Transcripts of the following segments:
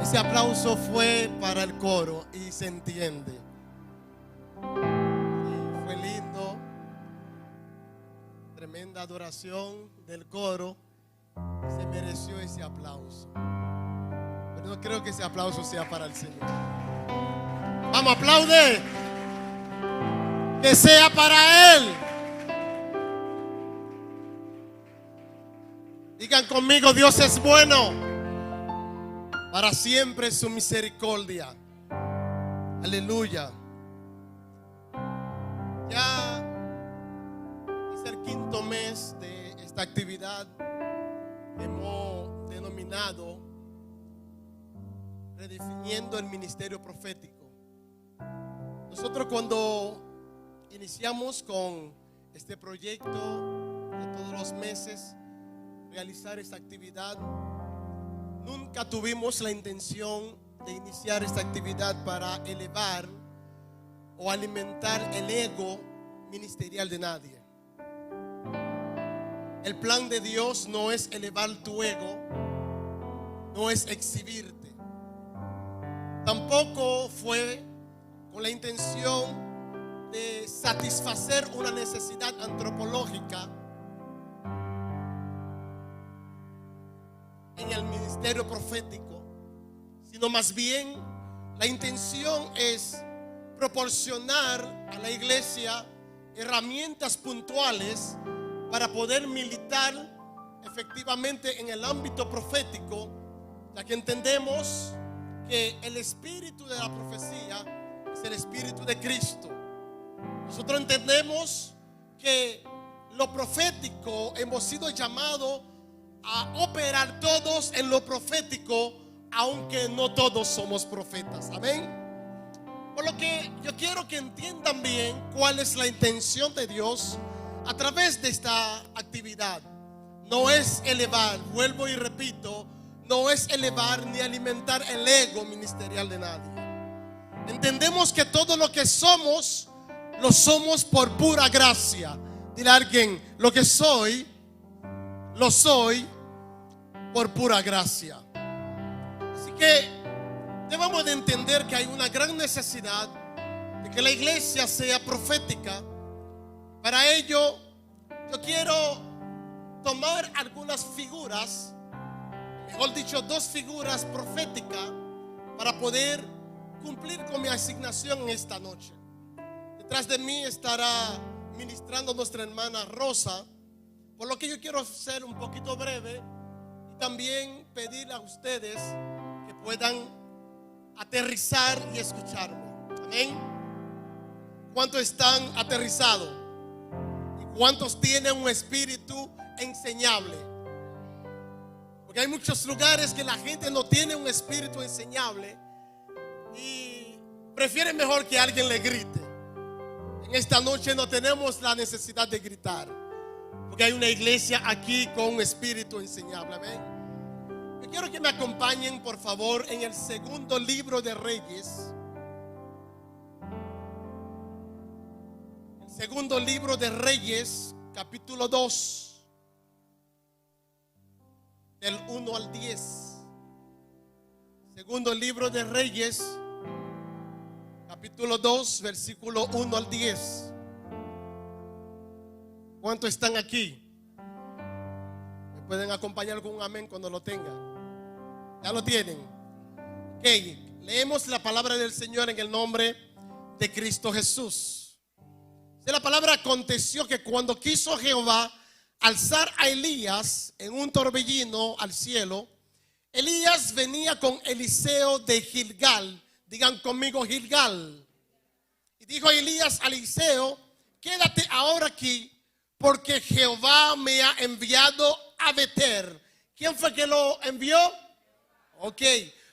Ese aplauso fue para el coro y se entiende. Sí, fue lindo. Tremenda adoración del coro. Se mereció ese aplauso. Pero no creo que ese aplauso sea para el Señor. Vamos, aplaude. Que sea para Él. Digan conmigo: Dios es bueno. Para siempre su misericordia. Aleluya. Ya es el quinto mes de esta actividad que hemos denominado Redefiniendo el Ministerio Profético. Nosotros, cuando iniciamos con este proyecto de todos los meses realizar esta actividad, nunca tuvimos la intención de iniciar esta actividad para elevar o alimentar el ego ministerial de nadie. El plan de Dios no es elevar tu ego, no es exhibirte. Tampoco fue con la intención de satisfacer una necesidad antropológica en el ministerio profético, sino más bien la intención es proporcionar a la iglesia herramientas puntuales para poder militar efectivamente en el ámbito profético, ya que entendemos que el espíritu de la profecía es el espíritu de Cristo. Nosotros entendemos que lo profético hemos sido llamados a operar todos en lo profético, aunque no todos somos profetas. Amén. Por lo que yo quiero que entiendan bien cuál es la intención de Dios a través de esta actividad. No es elevar, vuelvo y repito, no es elevar ni alimentar el ego ministerial de nadie. Entendemos que todo lo que somos, lo somos por pura gracia. Dile a alguien: lo que soy, lo soy por pura gracia. Así que debemos de entender que hay una gran necesidad de que la iglesia sea profética. Para ello, yo quiero tomar algunas figuras, mejor dicho, dos figuras proféticas, para poder cumplir con mi asignación en esta noche. Detrás de mí estará ministrando nuestra hermana Rosa, por lo que yo quiero ser un poquito breve y también pedirle a ustedes que puedan aterrizar y escucharme. Amén. ¿Cuántos están aterrizados? ¿Y cuántos tienen un espíritu enseñable? Porque hay muchos lugares que la gente no tiene un espíritu enseñable y prefiere mejor que alguien le grite. En esta noche no tenemos la necesidad de gritar, porque hay una iglesia aquí con un espíritu enseñable. Amén. Yo quiero que me acompañen, por favor, en el segundo libro de Reyes. El segundo libro de Reyes, capítulo 2, del 1 al 10. Segundo libro de Reyes, capítulo 2, versículo 1 al 10. ¿Cuántos están aquí? ¿Me pueden acompañar con un amén cuando lo tengan? ¿Ya lo tienen? Ok, leemos la palabra del Señor en el nombre de Cristo Jesús. De la palabra: aconteció que cuando quiso Jehová alzar a Elías en un torbellino al cielo, Elías venía con Eliseo de Gilgal. Digan conmigo: Gilgal. Y dijo Elías a Eliseo: quédate ahora aquí, porque Jehová me ha enviado a Betel. ¿Quién fue que lo envió? Ok,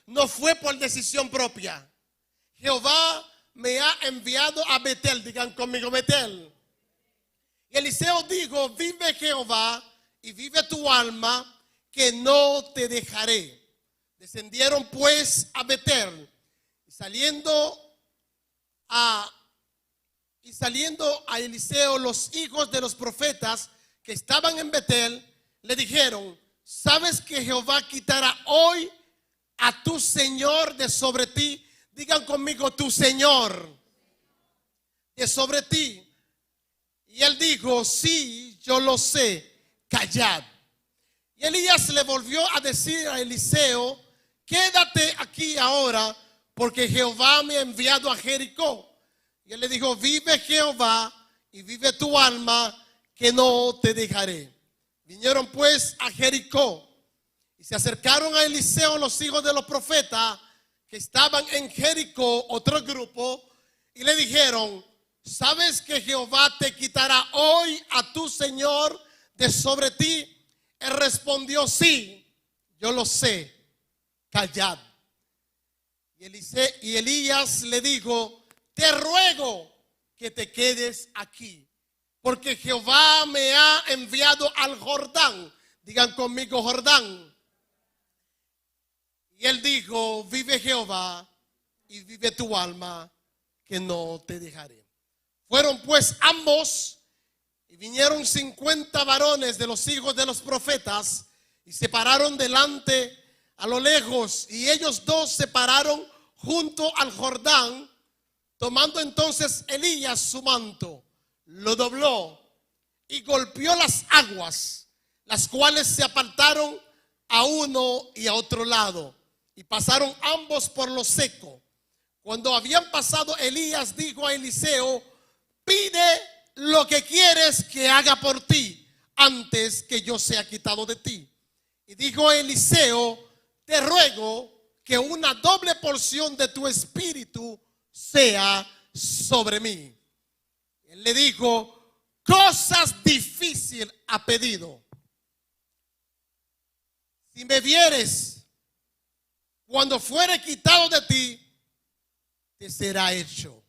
no fue por decisión propia. Jehová me ha enviado a Betel. Digan conmigo: Betel. Y Eliseo dijo: vive Jehová y vive tu alma, que no te dejaré. Descendieron pues a Betel, y saliendo a Eliseo los hijos de los profetas que estaban en Betel le dijeron: ¿sabes que Jehová quitará hoy a tu Señor de sobre ti. Digan conmigo, tu Señor de sobre ti. Y él dijo, sí, yo lo sé, callad. Y Elías le volvió a decir a Eliseo, quédate aquí ahora, porque Jehová me ha enviado a Jericó. Y él le dijo, vive Jehová y vive tu alma, que no te dejaré. Vinieron pues a Jericó y se acercaron a Eliseo los hijos de los profetas que estaban en Jericó, otro grupo, y le dijeron, ¿sabes que Jehová te quitará hoy a tu Señor de sobre ti? Él respondió, sí, yo lo sé, callad. Y Elías le dijo, te ruego que te quedes aquí, porque Jehová me ha enviado al Jordán. Digan conmigo, Jordán. Y él dijo, vive Jehová y vive tu alma, que no te dejaré. Fueron pues ambos y vinieron 50 varones de los hijos de los profetas y se pararon delante a lo lejos, y ellos dos se pararon junto al Jordán. Tomando entonces Elías su manto, lo dobló y golpeó las aguas, las cuales se apartaron a uno y a otro lado, y pasaron ambos por lo seco. Cuando habían pasado, Elías dijo a Eliseo, pide lo que quieres que haga por ti antes que yo sea quitado de ti. Y dijo Eliseo, te ruego que una doble porción de tu espíritu sea sobre mí. Él le dijo, cosas difíciles ha pedido. Si me vieres, cuando fuere quitado de ti, te será hecho.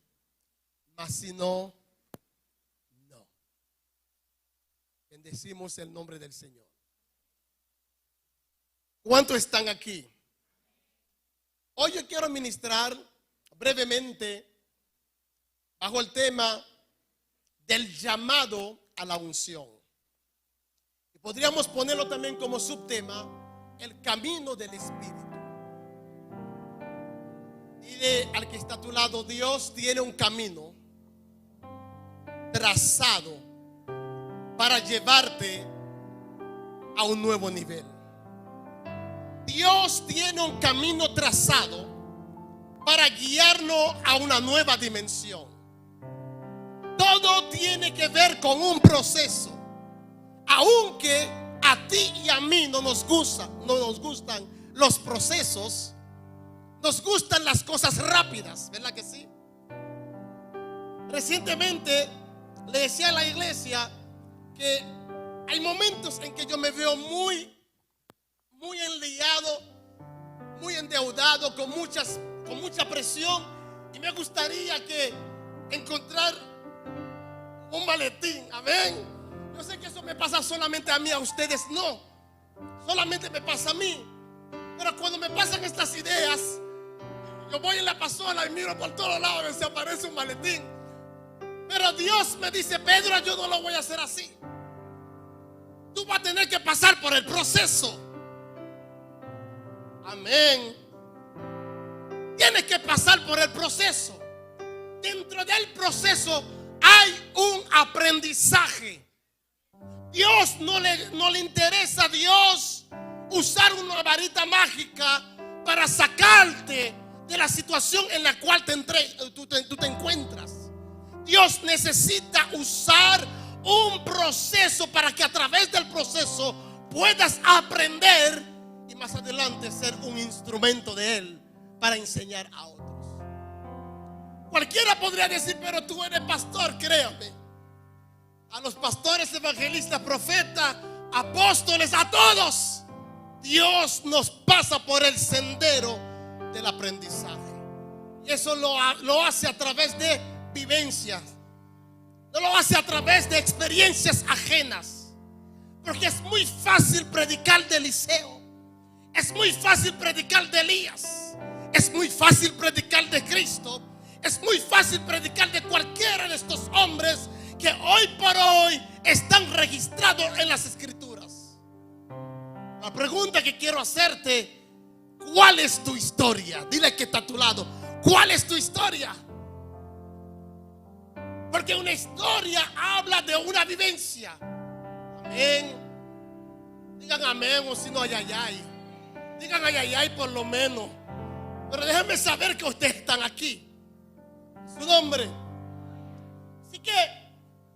Mas si no, no. Bendecimos el nombre del Señor. ¿Cuántos están aquí? Hoy yo quiero ministrar brevemente bajo el tema del llamado a la unción. Y podríamos ponerlo también como subtema, el camino del Espíritu. Dile al que está a tu lado, Dios tiene un camino trazado para llevarte a un nuevo nivel. Dios tiene un camino trazado para guiarnos a una nueva dimensión. Todo tiene que ver con un proceso. Aunque a ti y a mí no nos gustan los procesos, nos gustan las cosas rápidas, ¿verdad que sí? Recientemente le decía a la iglesia que hay momentos en que yo me veo muy enliado, muy endeudado, con mucha presión, y me gustaría que encontrar un maletín. Amén. Yo sé que eso me pasa solamente a mí, a ustedes no. Solamente me pasa a mí. Pero cuando me pasan estas ideas, yo voy en la pasola y miro por todos lados a ver si aparece un maletín. Pero Dios me dice, Pedro, yo no lo voy a hacer así. Tú vas a tener que pasar por el proceso. Amén. Tienes que pasar por el proceso. Dentro del proceso hay un aprendizaje. Dios no le interesa a Dios usar una varita mágica para sacarte de la situación en la cual tú te encuentras. Dios necesita usar un proceso para que a través del proceso puedas aprender y más adelante ser un instrumento de Él para enseñar a otros. Cualquiera podría decir, pero tú eres pastor. Créame, a los pastores, evangelistas, profetas, apóstoles, a todos, Dios nos pasa por el sendero del aprendizaje. Y eso lo hace a través de vivencias. No lo hace a través de experiencias ajenas. Porque es muy fácil predicar de Eliseo. Es muy fácil predicar de Elías. Es muy fácil predicar de Cristo. Es muy fácil predicar de cualquiera de estos hombres que hoy por hoy están registrados en las Escrituras. La pregunta que quiero hacerte: ¿cuál es tu historia? Dile que está a tu lado, ¿cuál es tu historia? Porque una historia habla de una vivencia. Amén. Digan amén, o si no, ay, ay, ay. Digan ay, ay, ay, por lo menos. Pero déjenme saber que ustedes están aquí. Su nombre. Así que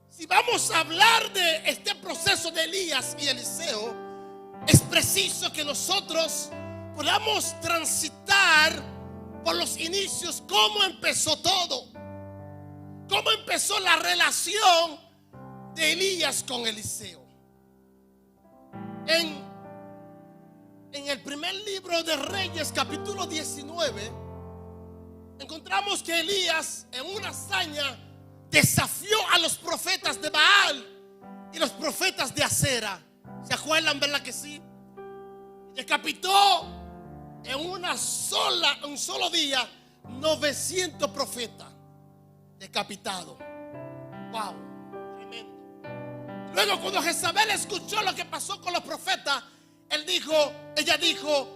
si vamos a hablar de este proceso de Elías y Eliseo, es preciso que nosotros podamos transitar por los inicios. ¿Cómo empezó todo? ¿Cómo empezó la relación de Elías con Eliseo? En el primer libro de Reyes, capítulo 19, encontramos que Elías, en una hazaña, desafió a los profetas de Baal y los profetas de Acera. ¿Se acuerdan, verdad que sí? Decapitó en un solo día 900 profetas decapitados. Wow, tremendo. Luego, cuando Jezabel escuchó lo que pasó con los profetas, ella dijo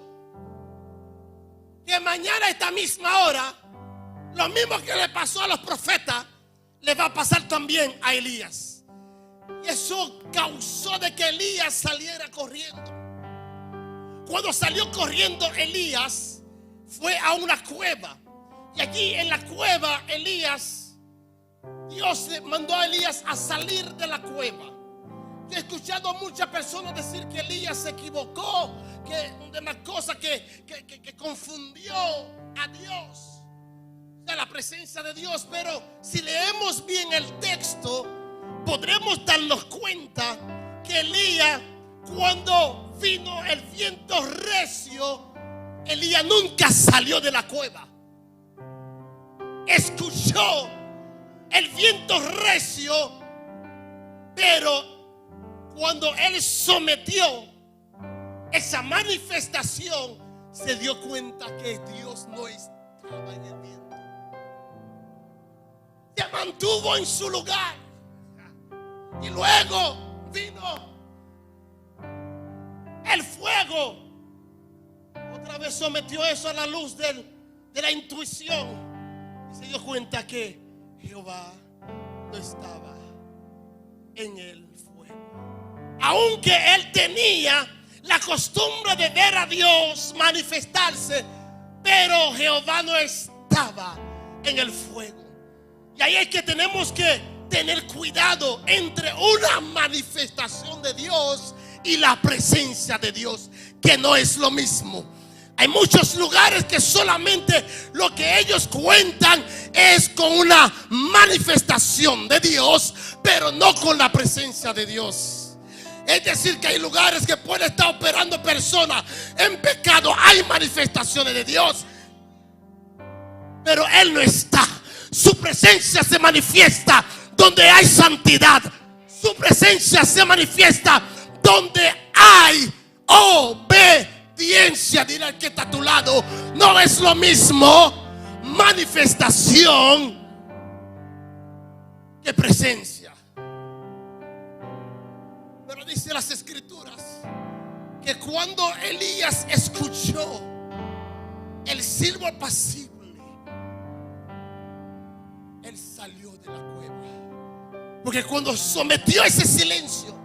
que mañana a esta misma hora, lo mismo que le pasó a los profetas, le va a pasar también a Elías. Y eso causó de que Elías saliera corriendo. Cuando salió corriendo Elías, fue a una cueva. Y allí en la cueva Dios le mandó a Elías a salir de la cueva. Yo he escuchado a muchas personas decir que Elías se equivocó, que de una cosa que confundió a Dios, o sea, la presencia de Dios. Pero si leemos bien el texto, podremos darnos cuenta que Elías, cuando vino el viento recio, Elías nunca salió de la cueva. Escuchó el viento recio, pero cuando él sometió esa manifestación, se dio cuenta que Dios no estaba en el viento. Se mantuvo en su lugar. Y luego vino el fuego. Otra vez sometió eso a la luz de la intuición. Y se dio cuenta que Jehová no estaba en el fuego. Aunque él tenía la costumbre de ver a Dios manifestarse, pero Jehová no estaba en el fuego. Y ahí es que tenemos que tener cuidado entre una manifestación de Dios y la presencia de Dios, que no es lo mismo. Hay muchos lugares que solamente lo que ellos cuentan es con una manifestación de Dios, pero no con la presencia de Dios. Es decir, que hay lugares que puede estar operando personas en pecado. Hay manifestaciones de Dios, pero Él no está. Su presencia se manifiesta donde hay santidad. Su presencia se manifiesta donde hay obediencia. Dile al que está a tu lado, no es lo mismo manifestación que presencia. Pero dice las escrituras que cuando Elías escuchó el silbo apacible, él salió de la cueva. Porque cuando sometió ese silencio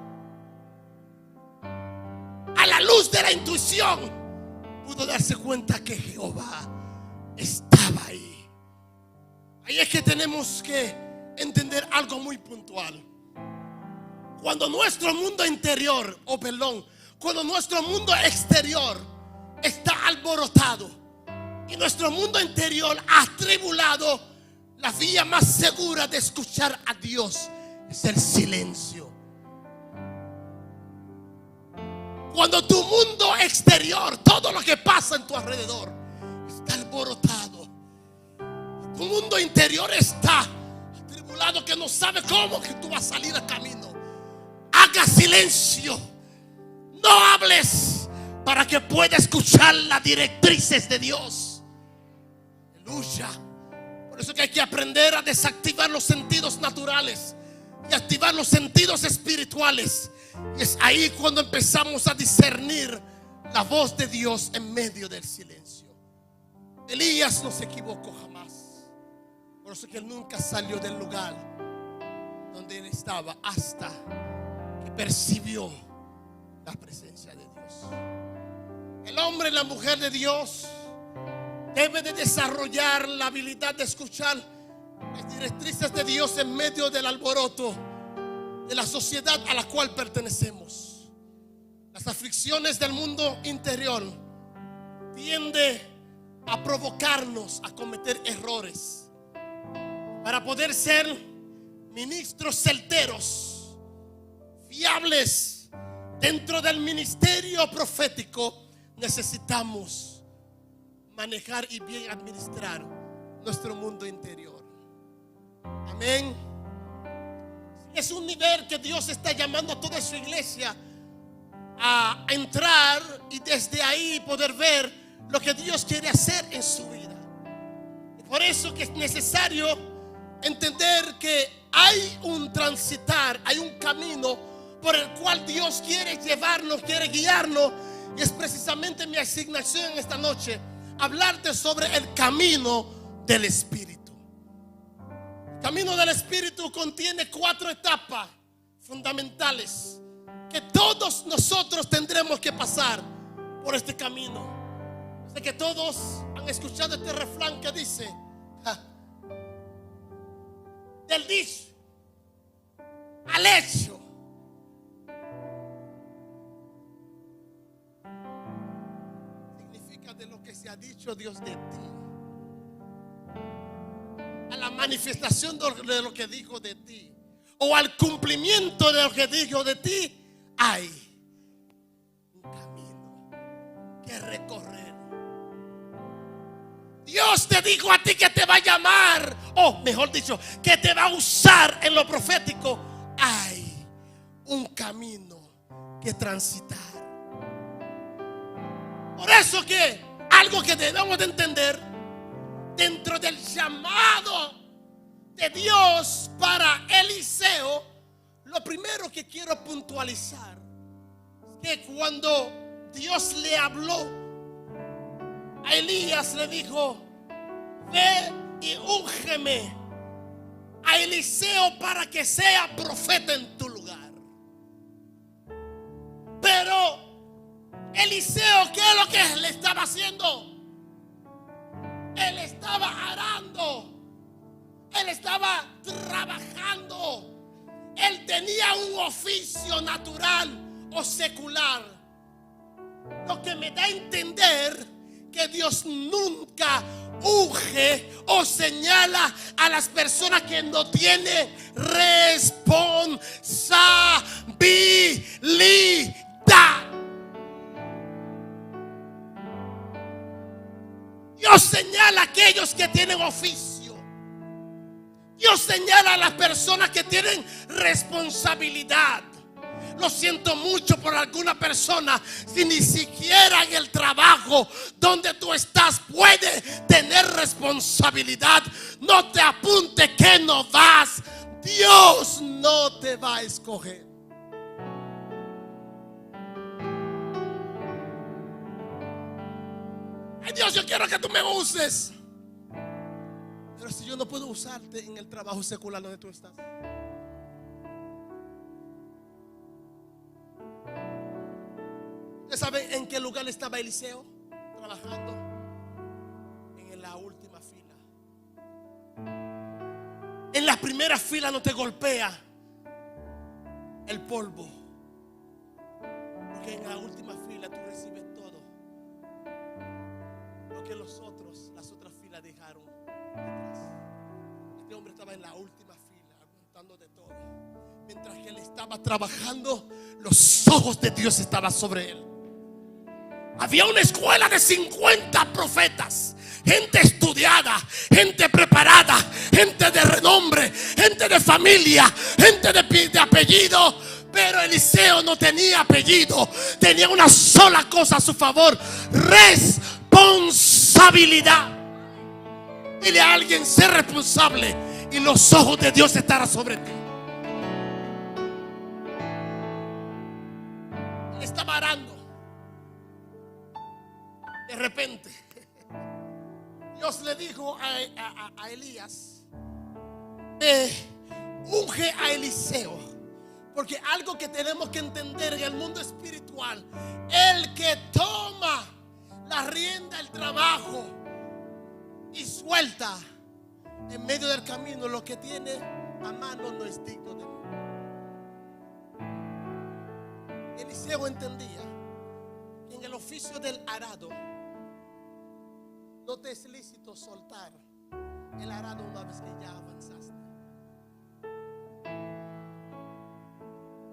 a la luz de la intuición, pudo darse cuenta que Jehová estaba ahí. Ahí es que tenemos que entender algo muy puntual. Cuando nuestro mundo interior, cuando nuestro mundo exterior está alborotado y nuestro mundo interior atribulado, la vía más segura de escuchar a Dios es el silencio. Cuando tu mundo exterior, todo lo que pasa en tu alrededor, está alborotado, tu mundo interior está atribulado, que no sabe cómo que tú vas a salir al camino, haga silencio. No hables para que pueda escuchar las directrices de Dios. Aleluya. Por eso que hay que aprender a desactivar los sentidos naturales y activar los sentidos espirituales. Y es ahí cuando empezamos a discernir la voz de Dios en medio del silencio. Elías no se equivocó jamás. Por eso que él nunca salió del lugar donde él estaba hasta que percibió la presencia de Dios. El hombre y la mujer de Dios debe de desarrollar la habilidad de escuchar las directrices de Dios en medio del alboroto de la sociedad a la cual pertenecemos. Las aflicciones del mundo interior tienden a provocarnos a cometer errores. Para poder ser ministros certeros, fiables dentro del ministerio profético, necesitamos manejar y bien administrar nuestro mundo interior. Amén. Es un nivel que Dios está llamando a toda su iglesia a entrar y desde ahí poder ver lo que Dios quiere hacer en su vida. Y por eso que es necesario entender que hay un transitar, hay un camino por el cual Dios quiere llevarnos, quiere guiarnos. Y es precisamente mi asignación en esta noche hablarte sobre el camino del Espíritu. El camino del Espíritu contiene 4 etapas fundamentales que todos nosotros tendremos que pasar por este camino. Sé que todos han escuchado este refrán que dice: del dicho al hecho. Significa de lo que se ha dicho Dios de ti a la manifestación de lo que dijo de ti, o al cumplimiento de lo que dijo de ti, hay un camino que recorrer. Dios te dijo a ti que te va a llamar, o mejor dicho, que te va a usar en lo profético. Hay un camino que transitar. Por eso que algo que debemos de entender dentro del llamado de Dios para Eliseo, lo primero que quiero puntualizar es que cuando Dios le habló a Elías, le dijo: ve y úngeme a Eliseo para que sea profeta en tu lugar. Pero Eliseo, ¿qué es lo que le estaba haciendo? Él estaba arando, él estaba trabajando. Él tenía un oficio natural o secular, lo que me da a entender que Dios nunca unge o señala a las personas que no tienen responsabilidad. Dios señala a aquellos que tienen oficio. Dios señala a las personas que tienen responsabilidad. Lo siento mucho por alguna persona, si ni siquiera en el trabajo donde tú estás puede tener responsabilidad, no te apunte que no vas. Dios no te va a escoger. Ay, Dios, yo quiero que tú me uses. Pero si yo no puedo usarte en el trabajo secular donde tú estás. ¿Ustedes saben en qué lugar estaba Eliseo trabajando? En la última fila. En la primera fila no te golpea el polvo, porque en la última fila tú recibes todo lo que las otras filas dejaron detrás. Este hombre estaba en la última fila aguantando de todo. Mientras que él estaba trabajando, los ojos de Dios estaban sobre él. Había una escuela de 50 profetas, gente estudiada, gente preparada, gente de renombre, gente de familia, gente de apellido. Pero Eliseo no tenía apellido, tenía una sola cosa a su favor: responsabilidad. Dile a alguien: sé responsable y los ojos de Dios estarán sobre ti. Él estaba arando. repente Dios le dijo a Elías: unge a Eliseo. Porque algo que tenemos que entender en el mundo espiritual: el que toma la rienda del trabajo y suelta en medio del camino lo que tiene a mano no es digno de mí. Eliseo entendía que en el oficio del arado no te es lícito soltar el arado una vez que ya avanzaste.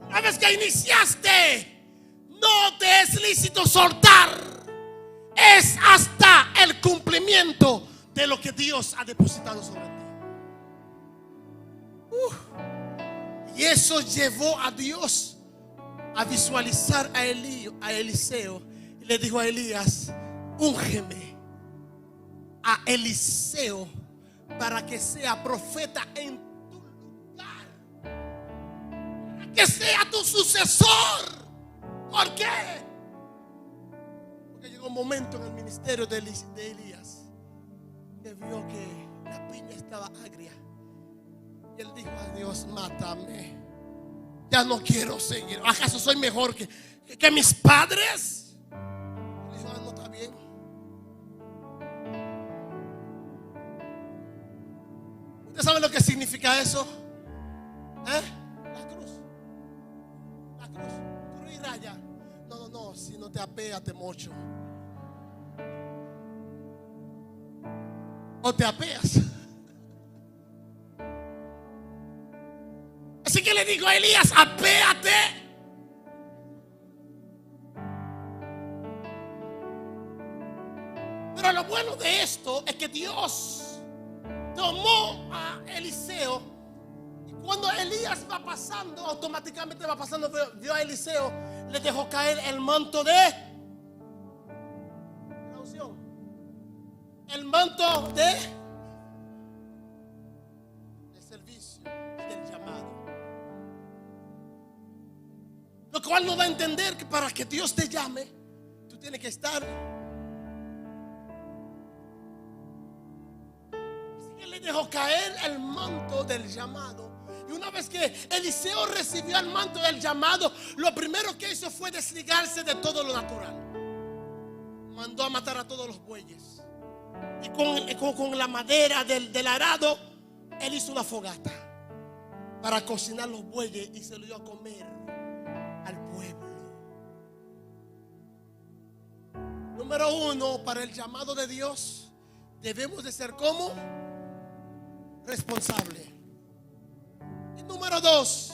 Una vez que iniciaste, no te es lícito soltar. Es hasta el cumplimiento de lo que Dios ha depositado sobre ti. Y eso llevó a Dios a visualizar a Eliseo. Y le dijo a Elías: úngeme a Eliseo para que sea profeta en tu lugar, para que sea tu sucesor. ¿Por qué? Porque llegó un momento en el ministerio de Elías que vio que la piña estaba agria. Y él dijo a Dios: mátame, ya no quiero seguir. ¿Acaso soy mejor que mis padres? Y dijo: no, está bien. ¿Usted sabe lo que significa eso? La cruz. La cruz. Cruz y raya. No, si no te apeas te mocho. O te apeas. Así que le digo a Elías: apéate. Pero lo bueno de esto es que Dios tomó a Eliseo, y cuando Elías va pasando, automáticamente va pasando, vio a Eliseo, le dejó caer el manto de la unción, el manto de servicio y del llamado. Lo cual nos da a entender que para que Dios te llame, tú tienes que estar. Así que le dejó caer el manto del llamado. Y una vez que Eliseo recibió el manto del llamado, lo primero que hizo fue desligarse de todo lo natural. Mandó a matar a todos los bueyes. Y con la madera del arado, él hizo una fogata para cocinar los bueyes y se lo dio a comer al pueblo. Número uno, para el llamado de Dios debemos de ser como responsable. Y número dos,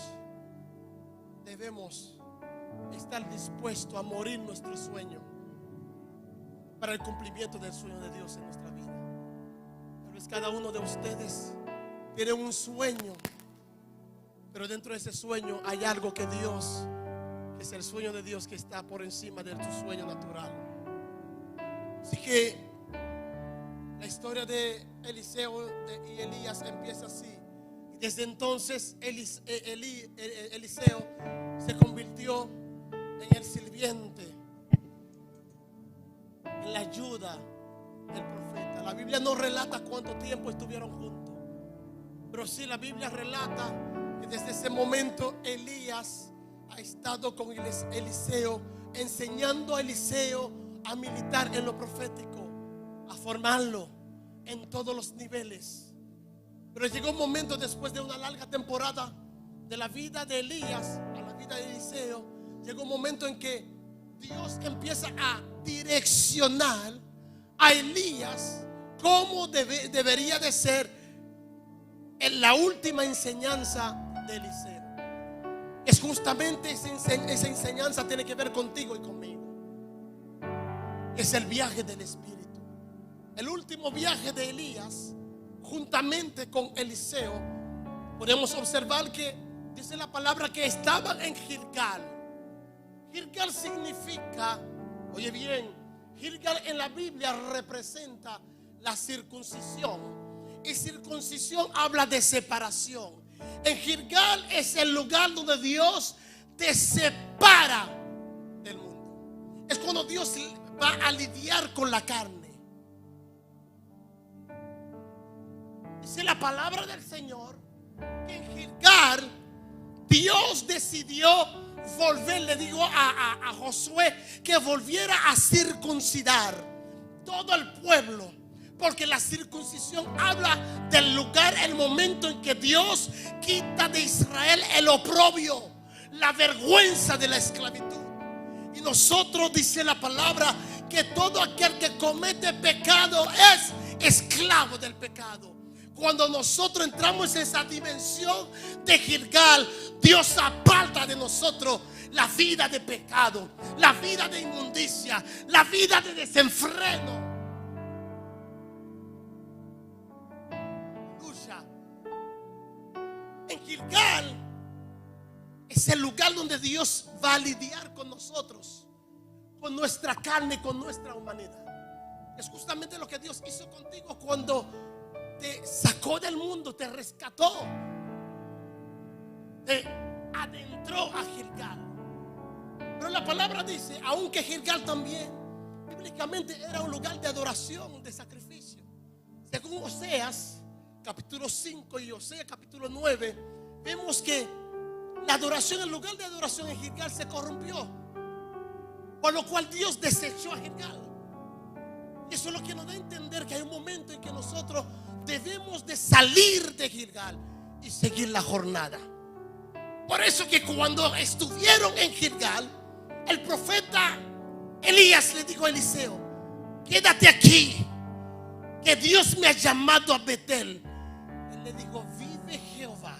debemos estar dispuestos a morir nuestro sueño para el cumplimiento del sueño de Dios en nuestra vida. Tal vez cada uno de ustedes tiene un sueño, pero dentro de ese sueño hay algo que Dios, que es el sueño de Dios, que está por encima de tu sueño natural. Así que la historia de Eliseo y Elías empieza así. Y desde entonces Eliseo se convirtió en el sirviente, en la ayuda del profeta. La Biblia no relata cuánto tiempo estuvieron juntos, pero sí la Biblia relata que desde ese momento Elías ha estado con Eliseo, enseñando a Eliseo a militar en lo profético, a formarlo en todos los niveles. Pero llegó un momento, después de una larga temporada de la vida de Elías a la vida de Eliseo, llegó un momento en que Dios empieza a direccionar a Elías cómo debería de ser en la última enseñanza de Eliseo. Es justamente esa enseñanza tiene que ver contigo y conmigo. Es el viaje del Espíritu. El último viaje de Elías juntamente con Eliseo, podemos observar que dice la palabra que estaban en Gilgal. Gilgal significa, oye bien, Gilgal en la Biblia representa la circuncisión. Y circuncisión habla de separación. En Gilgal es el lugar donde Dios te separa del mundo. Es cuando Dios va a lidiar con la carne. Dice la palabra del Señor que en Gilgal Dios decidió volver, le digo a Josué que volviera a circuncidar todo el pueblo, porque la circuncisión habla del lugar, el momento en que Dios quita de Israel el oprobio, la vergüenza de la esclavitud. Y nosotros, dice la palabra, que todo aquel que comete pecado es esclavo del pecado. Cuando nosotros entramos en esa dimensión de Gilgal, Dios aparta de nosotros la vida de pecado, la vida de inmundicia, la vida de desenfreno. Aleluya. En Gilgal es el lugar donde Dios va a lidiar con nosotros, con nuestra carne, con nuestra humanidad. Es justamente lo que Dios hizo contigo cuando te sacó del mundo, te rescató, te adentró a Gilgal. Pero la palabra dice, aunque Gilgal también bíblicamente era un lugar de adoración, de sacrificio. Según Oseas capítulo 5 y Oseas capítulo 9, vemos que la adoración, el lugar de adoración en Gilgal se corrompió, por lo cual Dios desechó a Gilgal. Y eso es lo que nos da a entender que hay un momento en que nosotros debemos de salir de Gilgal y seguir la jornada. Por eso que cuando estuvieron en Gilgal, el profeta Elías le dijo a Eliseo: quédate aquí, que Dios me ha llamado a Betel. Él le dijo: vive Jehová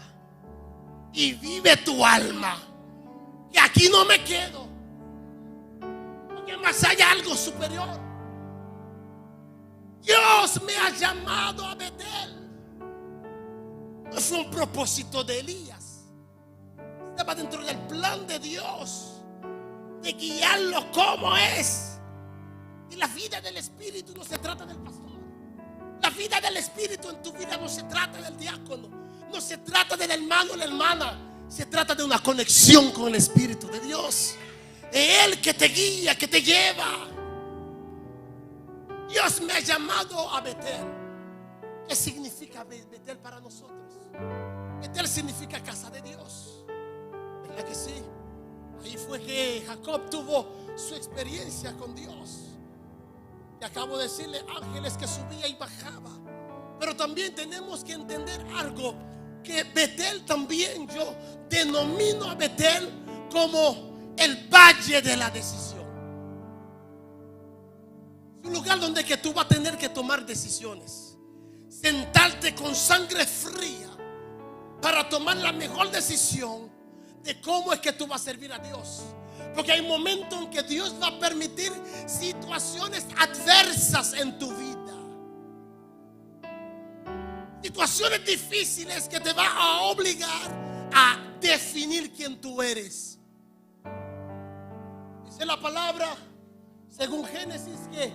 y vive tu alma, que aquí no me quedo, porque más hay algo superior. Dios me ha llamado a Betel. No fue un propósito de Elías, estaba dentro del plan de Dios de guiarlo como es. Y la vida del Espíritu no se trata del pastor. La vida del Espíritu en tu vida no se trata del diácono, no se trata del hermano o la hermana. Se trata de una conexión con el Espíritu de Dios, de Él que te guía, que te lleva. Dios me ha llamado a Betel. ¿Qué significa Betel para nosotros? Betel significa casa de Dios. ¿Verdad que sí? Ahí fue que Jacob tuvo su experiencia con Dios. Y acabo de decirle, ángeles que subía y bajaba. Pero también tenemos que entender algo, que Betel también yo denomino a Betel como el valle de la decisión. Un lugar donde que tú vas a tener que tomar decisiones, sentarte con sangre fría para tomar la mejor decisión de cómo es que tú vas a servir a Dios. Porque hay momentos en que Dios va a permitir situaciones adversas en tu vida, situaciones difíciles que te van a obligar a definir quién tú eres. Dice la palabra, según Génesis, que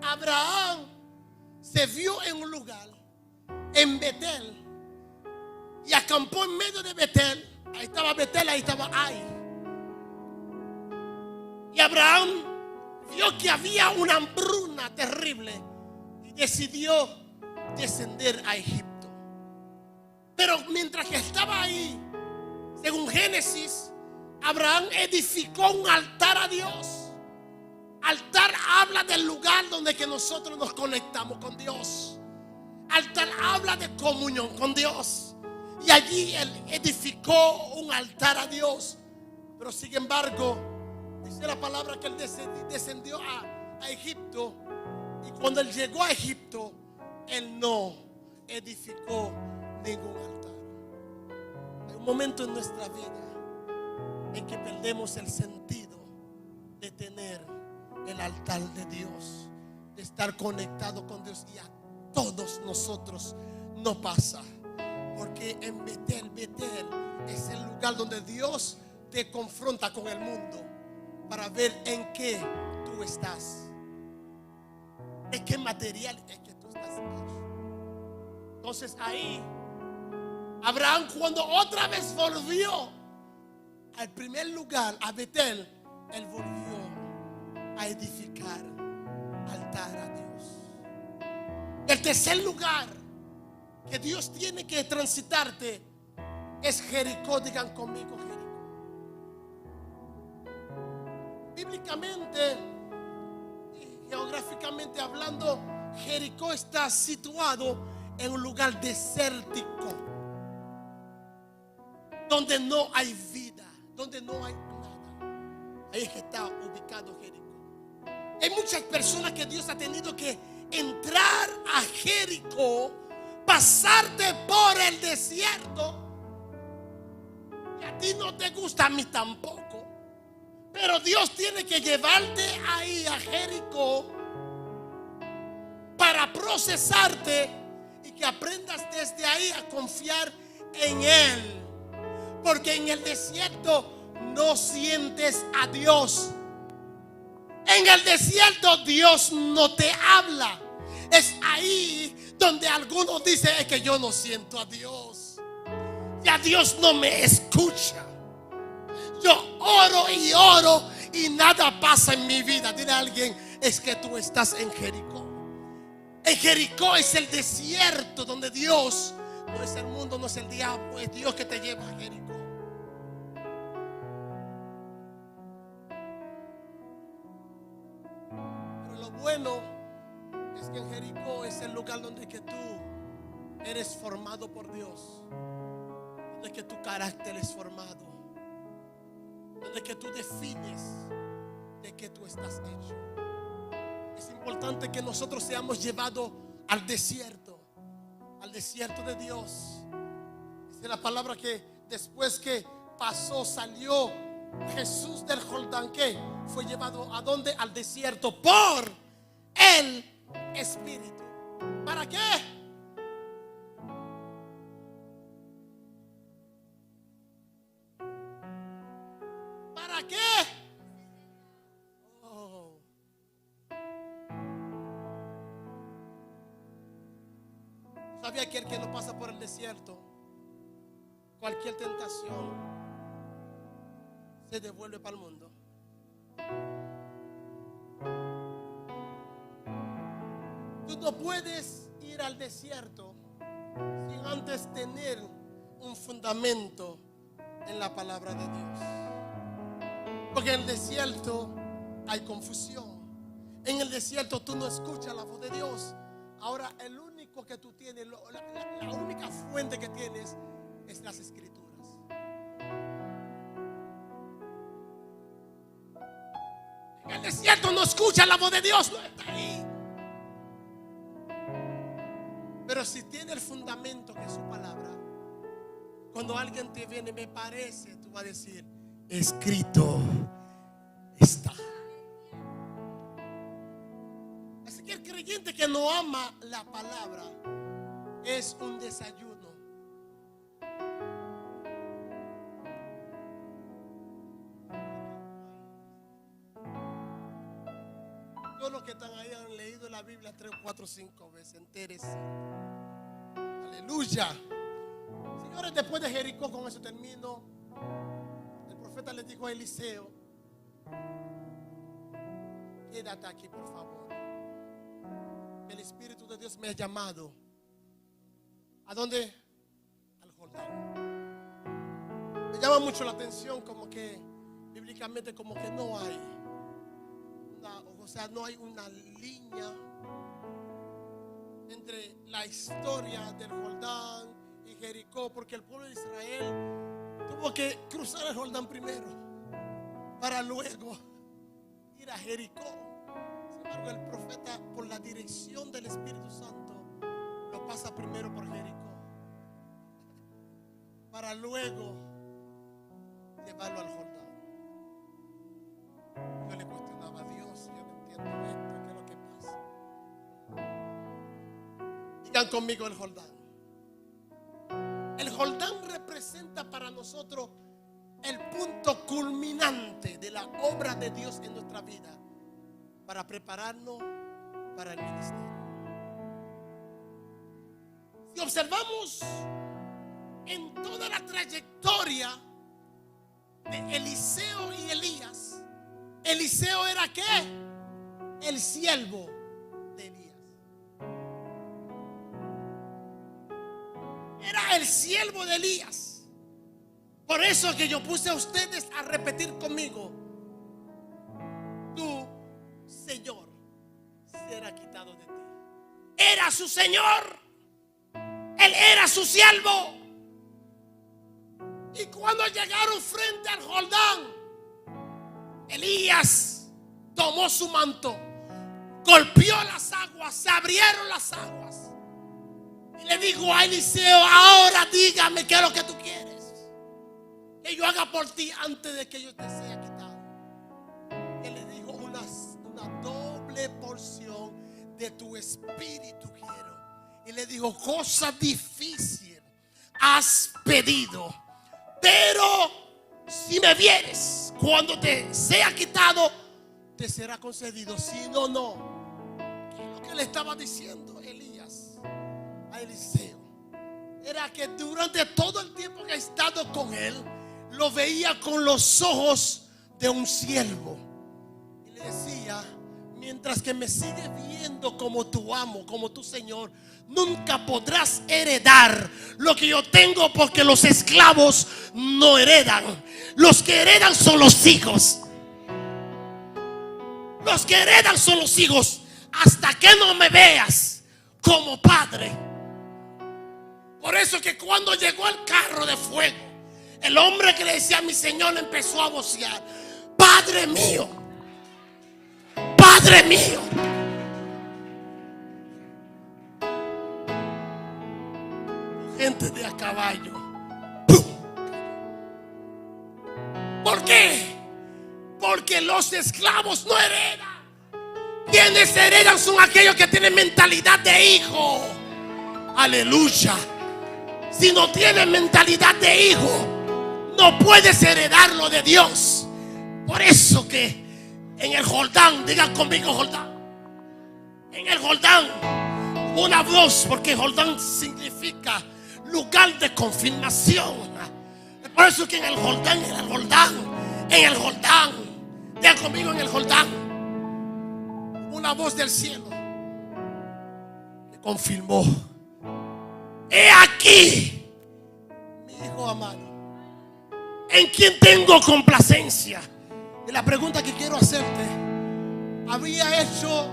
Abraham se vio en un lugar, en Betel, y acampó en medio de Betel. Ahí estaba Betel, ahí estaba Ai. Y Abraham vio que había una hambruna terrible y decidió descender a Egipto. Pero mientras que estaba ahí, según Génesis, Abraham edificó un altar a Dios. Altar habla del lugar donde que nosotros nos conectamos con Dios. Altar habla de comunión con Dios. Y allí él edificó un altar a Dios. Pero sin embargo, dice la palabra que él descendió a Egipto. Y cuando él llegó a Egipto, él no edificó ningún altar. Hay un momento en nuestra vida en que perdemos el sentido de tener el altar de Dios, de estar conectado con Dios. Y a todos nosotros no pasa, porque en Betel es el lugar donde Dios te confronta con el mundo para ver en qué tú estás, en qué material es que tú estás hecho. Entonces ahí Abraham, cuando otra vez volvió al primer lugar, a Betel, él volvió a edificar altar a Dios. El tercer lugar que Dios tiene que transitarte es Jericó. Digan conmigo, Jericó. Bíblicamente y geográficamente hablando, Jericó está situado en un lugar desértico, donde no hay vida, donde no hay nada. Ahí es que está ubicado Jericó. Hay muchas personas que Dios ha tenido que entrar a Jericó, pasarte por el desierto. Y a ti no te gusta, a mí tampoco. Pero Dios tiene que llevarte ahí a Jericó para procesarte y que aprendas desde ahí a confiar en Él. Porque en el desierto no sientes a Dios. En el desierto Dios no te habla. Es ahí donde algunos dicen: es que yo no siento a Dios. Ya Dios no me escucha. Yo oro y nada pasa en mi vida. Dile a alguien: es que tú estás en Jericó. En Jericó es el desierto donde Dios, no es el mundo, no es el diablo, es Dios que te lleva a Jericó. Pero lo bueno es que en Jericó es el lugar donde que tú eres formado por Dios, donde que tu carácter es formado, donde que tú defines de qué tú estás hecho. Es importante que nosotros seamos llevados al desierto de Dios. Dice la palabra que después que pasó, salió Jesús del Jordán, que fue llevado ¿a dónde? Al desierto por el Espíritu. ¿Para qué? ¿Para qué? ¿Sabía que el que no pasa por el desierto, cualquier tentación se devuelve para el mundo? Tú no puedes ir al desierto sin antes tener un fundamento en la palabra de Dios. Porque en el desierto hay confusión. En el desierto tú no escuchas la voz de Dios. Ahora el único que tú tienes, la única fuente que tienes es las Escrituras. En el desierto no escuchas la voz de Dios, no está ahí. Pero si tiene el fundamento que es su palabra, cuando alguien te viene, me parece, tú vas a decir: escrito está. Así que el creyente que no ama la palabra es un desayuno. Todos los que están ahí han leído la Biblia 3, 4, 5 veces. Entérese. Aleluya. Señores, después de Jericó, con eso termino. El profeta le dijo a Eliseo: quédate aquí, por favor. El Espíritu de Dios me ha llamado. ¿A dónde? Al Jordán. Me llama mucho la atención como que bíblicamente como que no hay no hay una línea entre la historia del Jordán y Jericó, porque el pueblo de Israel tuvo que cruzar el Jordán primero para luego ir a Jericó. Sin embargo, el profeta, por la dirección del Espíritu Santo, lo pasa primero por Jericó para luego llevarlo al Jordán. Yo le cuestionaba a Dios: yo no entiendo esto, ¿qué es lo que pasa? Digan conmigo: el Jordán. El Jordán representa para nosotros el punto culminante de la obra de Dios en nuestra vida, para prepararnos para el ministerio. Si observamos en toda la trayectoria de Eliseo y Elías, Eliseo era ¿qué? El siervo. de Elías. Era el siervo de Elías. Por eso que yo puse a ustedes a repetir conmigo: tu Señor será quitado de ti. Era su Señor. Él era su siervo. Y cuando llegaron frente al Jordán, Elías tomó su manto, golpeó las aguas, se abrieron las aguas y le dijo a Eliseo: ahora dígame qué es lo que tú quieres que yo haga por ti antes de que yo te sea quitado. Él le dijo: una doble porción de tu espíritu quiero. Y le dijo: cosa difícil has pedido, pero si me vieres cuando te sea quitado, te será concedido. Si no, no. ¿Qué es lo que le estaba diciendo Elías a Eliseo? Era que durante todo el tiempo que ha estado con él, lo veía con los ojos de un siervo. Y le decía: mientras que me sigues viendo como tu amo, como tu Señor, nunca podrás heredar lo que yo tengo, porque los esclavos no heredan. Los que heredan son los hijos. Los que heredan son los hijos. Hasta que no me veas como padre. Por eso que cuando llegó el carro de fuego, el hombre que le decía a mi Señor empezó a vocear: Padre mío, Padre mío. Gente de a caballo. ¡Pum! ¿Por qué? Porque los esclavos no heredan. Quienes heredan son aquellos que tienen mentalidad de hijo. Aleluya. Si no tienes mentalidad de hijo, no puedes heredar lo de Dios. Por eso que en el Jordán, digan conmigo Jordán. En el Jordán, una voz, porque Jordán significa lugar de confirmación. Por eso que en el Jordán, en el Jordán, en el Jordán, digan conmigo: en el Jordán, una voz del cielo que confirmó: he aquí mi hijo amado, en quien tengo complacencia. Y la pregunta que quiero hacerte: ¿había hecho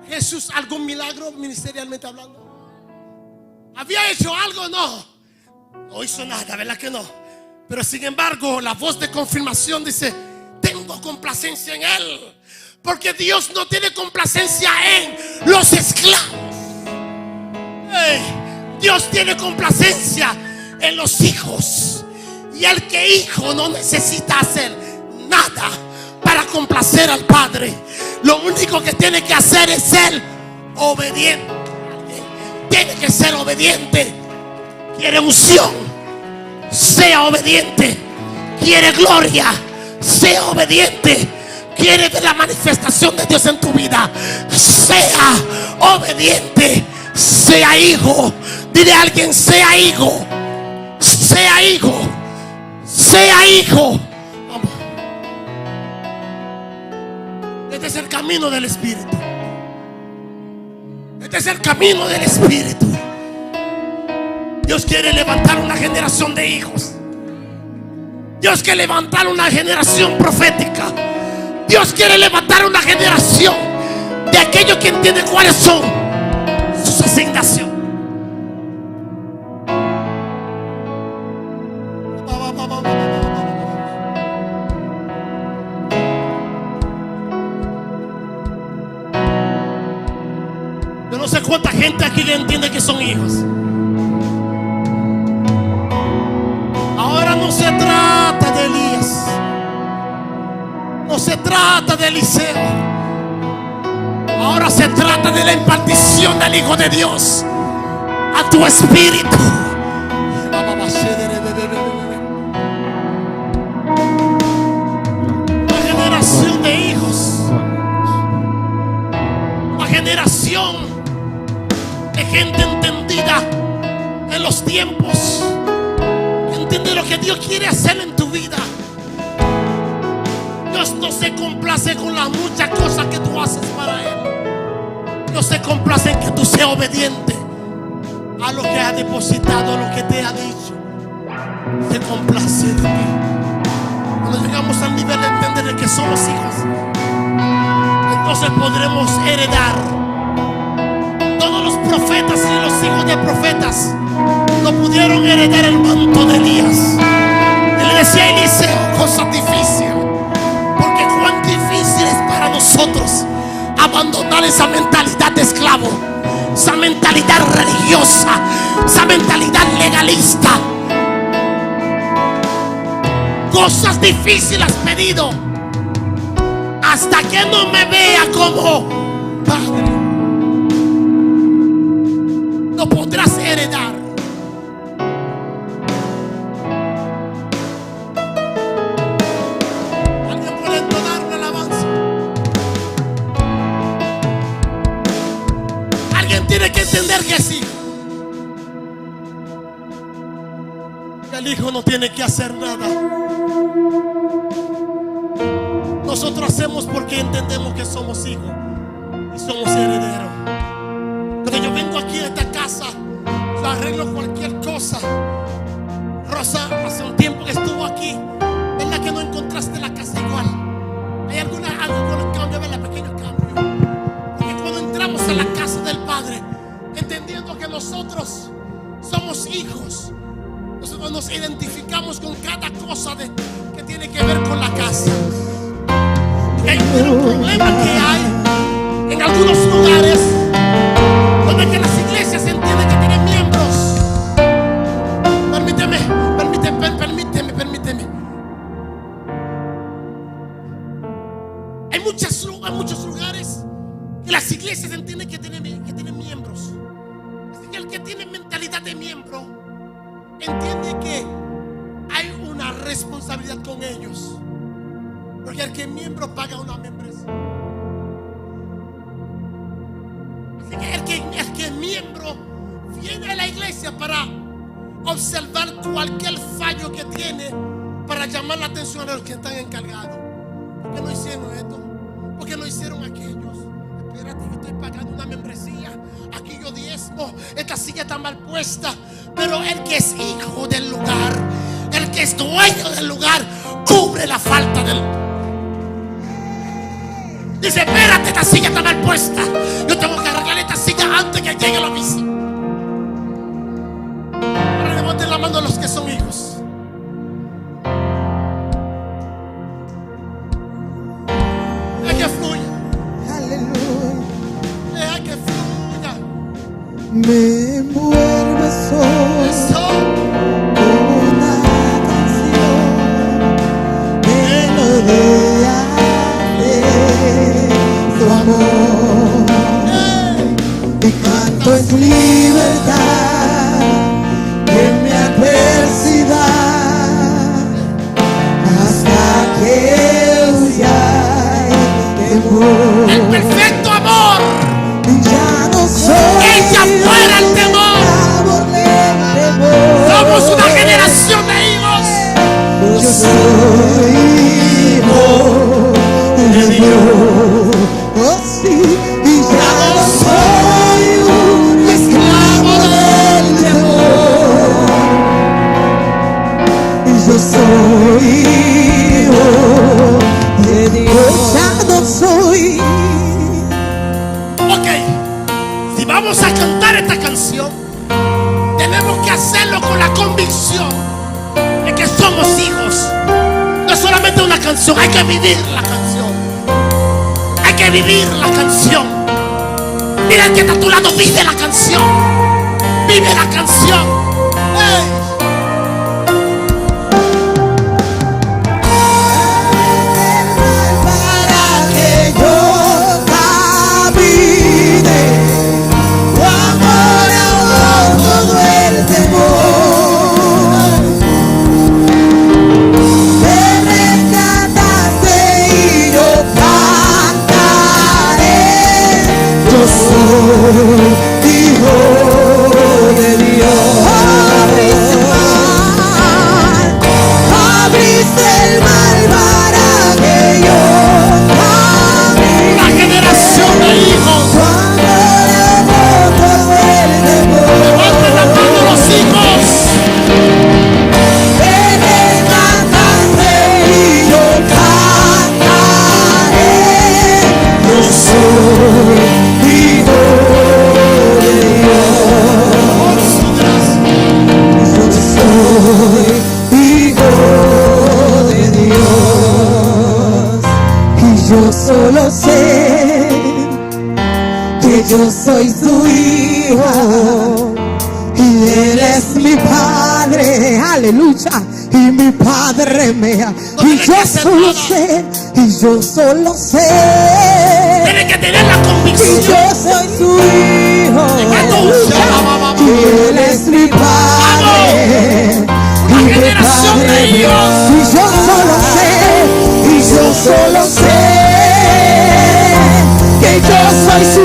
Jesús algún milagro ministerialmente hablando? ¿Había hecho algo? No. No hizo nada, ¿verdad que no? Pero sin embargo, la voz de confirmación dice: tengo complacencia en él. Porque Dios no tiene complacencia en los esclavos. Dios tiene complacencia en los hijos. Y el que hijo no necesita hacer nada para complacer al Padre. Lo único que tiene que hacer es ser obediente. Tiene que ser obediente. Quiere unción, sea obediente. Quiere gloria, sea obediente. Quiere ver la manifestación de Dios en tu vida, sea obediente. Sea hijo. Dile a alguien: sea hijo. Sea hijo. Sea hijo. Vamos. Este es el camino del Espíritu. Este es el camino del Espíritu. Dios quiere levantar una generación de hijos. Dios quiere levantar una generación profética. Dios quiere levantar una generación de aquellos que entienden cuáles son sus asignaciones. Yo no sé cuánta gente aquí entiende que son hijos. Ahora no se trata de Elías, no se trata de Eliseo. Ahora se trata de la impartición del Hijo de Dios a tu espíritu. Una generación de hijos, una generación de gente entendida en los tiempos. Entiende lo que Dios quiere hacer en tu vida. Dios no se complace con las muchas cosas que tú haces para Él. no se complace en que tú seas obediente a lo que ha depositado, a lo que te ha dicho. Se complace de ti. Cuando llegamos al nivel de entender que somos hijos, entonces podremos heredar. Todos los profetas y los hijos de profetas no pudieron heredar el manto de Elías. Y le decía a Eliseo cosas difíciles, porque cuán difícil es para nosotros abandonar esa mentalidad de esclavo, esa mentalidad religiosa, esa mentalidad legalista. Cosas difíciles has pedido hasta que no me vea como padre. No podrás heredar. ¿Alguien puede entonar una alabanza? Alguien tiene que entender que sí, que el hijo no tiene que hacer nada. Nosotros hacemos porque entendemos que somos hijos y somos herederos. Cuando yo vengo aquí a esta casa, yo arreglo cualquier cosa. Rosa, hace un tiempo que estuvo aquí, ¿verdad que no encontraste la casa igual? Hay algo con el cambio, ¿verdad? Pequeño cambio. Porque cuando entramos en la casa del Padre, entendiendo que nosotros somos hijos, nosotros nos identificamos con cada cosa que tiene que ver con la casa. Y hay un problema que hay en algunos lugares donde que las iglesias entienden que tienen miembros. Permíteme. Hay muchos lugares que las iglesias entienden que tienen miembros. Así que el que tiene mentalidad de miembro entiende que hay una responsabilidad con ellos, porque el que es miembro paga una membresía. Así que el que es miembro viene a la iglesia para observar cualquier fallo que tiene, para llamar la atención a los que están encargados. ¿Por qué no hicieron esto? ¿Por qué no hicieron aquellos? Espérate, yo estoy pagando una membresía. Aquí yo diezmo. Esta silla está mal puesta. Pero el que es hijo del lugar, el que es dueño del lugar, cubre la falta del. Dice, espérate, esta silla está mal puesta. Yo tengo que arreglar esta silla antes que llegue la visita. Ahora levanten la mano a los que son hijos. Deja que fluya. Aleluya. Deja que fluya. Me envuelve solo Eso. como una canción, melodía de tu amor. Y canto en libertad, en mi adversidad, hasta que huya el temor. El perfecto amor. Ya no soy Echa fuera el temor. Somos una generación de hijos. Yo soy hijo de Dios. Oh sí, y ya no soy un esclavo del temor. Y yo soy hijo de Dios. Ya no soy. Ok, si vamos a cantar esta canción, tenemos que hacerlo con la convicción de que somos hijos. No es solamente una canción, hay que vivir la canción. Hay que vivir la canción. Mira el que está a tu lado, vive la canción. Vive la canción. ¡Hey! Para que yo camine, tu amor ahogó todo el temor. Te rescataste y yo cantaré. Yo soy hijo de Dios. que yo soy su hijo y Él es mi Padre, aleluya, y mi Padre me ama. Y yo solo sé, y yo solo sé, Tiene que tener la y convicción. yo soy su hijo y Él es mi Padre. La generación de Dios. Y yo solo sé, y yo solo sé que yo soy su